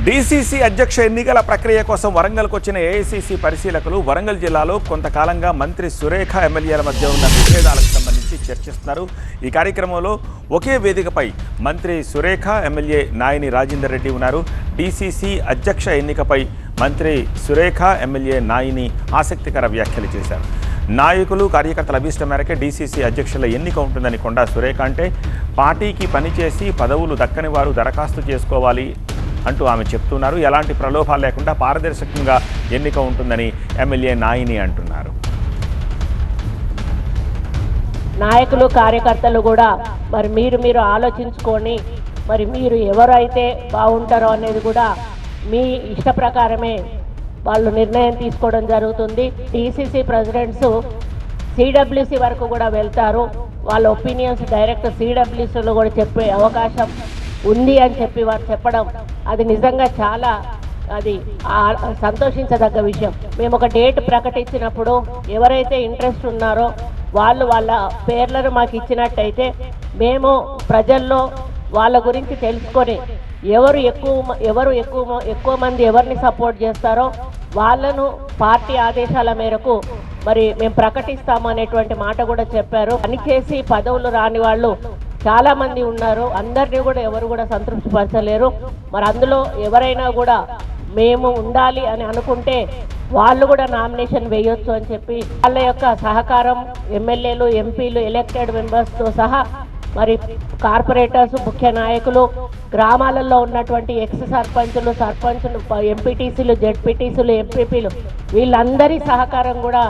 DCC అధ్యక్ష ఎన్నికల ప్రక్రియ కోసం వరంగల్కు వచ్చిన ఏఐసీసీ పరిశీలకులు వరంగల్ జిల్లాలో కొంతకాలంగా మంత్రి సురేఖ ఎమ్మెల్యేల మధ్య ఉన్న విభేదాలకు సంబంధించి చర్చిస్తున్నారు. ఈ కార్యక్రమంలో ఒకే వేదికపై మంత్రి సురేఖ, ఎమ్మెల్యే నాయిని రాజేందర్ రెడ్డి ఉన్నారు. డీసీసీ అధ్యక్ష ఎన్నికపై మంత్రి సురేఖ, ఎమ్మెల్యే నాయిని ఆసక్తికర వ్యాఖ్యలు చేశారు. నాయకులు, కార్యకర్తల అభీష్టం మేరకే డీసీసీ అధ్యక్షుల ఎన్నిక ఉంటుందని కొండా సురేఖ అంటే, పార్టీకి పనిచేసి పదవులు దక్కని వారు దరఖాస్తు చేసుకోవాలి అంటూ ఆమె చెప్తున్నారు. ఎలాంటి ప్రలోభాలు లేకుండా పారదర్శకంగా ఎన్నిక ఉంటుందని ఎమ్మెల్యే నాయిని అంటున్నారు. నాయకులు, కార్యకర్తలు కూడా మరి మీరు ఆలోచించుకొని మరి మీరు ఎవరైతే బాగుంటారో అనేది కూడా మీ ఇష్ట ప్రకారమే వాళ్ళు నిర్ణయం తీసుకోవడం జరుగుతుంది. డీసీసీ ప్రెసిడెంట్స్ సిడబ్ల్యూసీ వరకు కూడా వెళ్తారు. వాళ్ళ ఒపీనియన్స్ డైరెక్ట్ సిడబ్ల్యూసీలో కూడా చెప్పే అవకాశం ఉంది అని చెప్పి వారు చెప్పడం అది నిజంగా చాలా సంతోషించదగ్గ విషయం. మేము ఒక డేట్ ప్రకటించినప్పుడు ఎవరైతే ఇంట్రెస్ట్ ఉన్నారో వాళ్ళు వాళ్ళ పేర్లను మాకు ఇచ్చినట్టయితే మేము ప్రజల్లో వాళ్ళ గురించి తెలుసుకొని ఎవరు ఎక్కువ మంది ఎవరిని సపోర్ట్ చేస్తారో వాళ్ళను పార్టీ ఆదేశాల మేరకు మరి మేము ప్రకటిస్తాము అనేటువంటి మాట కూడా చెప్పారు. పనిచేసి పదవులు రాని వాళ్ళు చాలా మంది ఉన్నారు. అందరినీ కూడా ఎవరు కూడా సంతృప్తి పరచలేరు. మరి అందులో ఎవరైనా కూడా మేము ఉండాలి అని అనుకుంటే వాళ్ళు కూడా నామినేషన్ వేయొచ్చు అని చెప్పి వాళ్ళ యొక్క సహకారం ఎమ్మెల్యేలు, ఎంపీలు, ఎలక్టెడ్ మెంబర్స్తో సహా మరి కార్పొరేటర్స్, ముఖ్య నాయకులు, గ్రామాలలో ఉన్నటువంటి ఎక్స్ సర్పంచులు, ఎంపీటీసీలు, జెడ్పీటీసీలు, ఎంపీపీలు వీళ్ళందరి సహకారం కూడా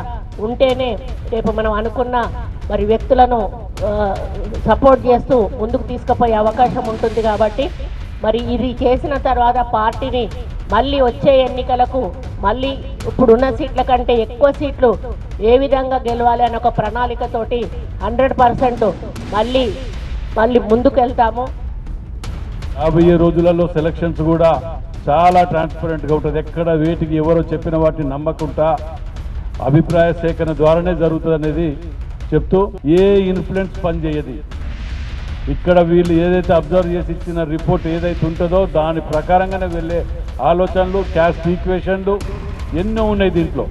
ఉంటేనే రేపు మనం అనుకున్న మరి వ్యక్తులను సపోర్ట్ చేస్తూ ముందుకు తీసుకుపోయే అవకాశం ఉంటుంది. కాబట్టి మరి ఇది చేసిన తర్వాత పార్టీని మళ్ళీ వచ్చే ఎన్నికలకు మళ్ళీ ఇప్పుడున్న సీట్ల కంటే ఎక్కువ సీట్లు ఏ విధంగా గెలవాలి అనే ఒక ప్రణాళికతోటి 100% మళ్ళీ ముందుకు వెళ్తాము. రాబోయే రోజులలో సెలక్షన్స్ కూడా చాలా ట్రాన్స్పరెంట్గా ఉంటుంది. ఎక్కడ వేటికి ఎవరో చెప్పిన వాటిని నమ్మకుండా అభిప్రాయ సేకరణ ద్వారానే జరుగుతుంది అనేది చెప్తూ, ఏ ఇన్ఫ్లుయెన్స్ పనిచేయదు. ఇక్కడ వీళ్ళు ఏదైతే అబ్జర్వ్ చేసి ఇచ్చిన రిపోర్ట్ ఏదైతే ఉంటుందో దాని ప్రకారంగానే వెళ్ళే ఆలోచనలు, క్యాస్ట్ ఈక్వేషన్లు ఎన్నో ఉన్నాయి దీంట్లో.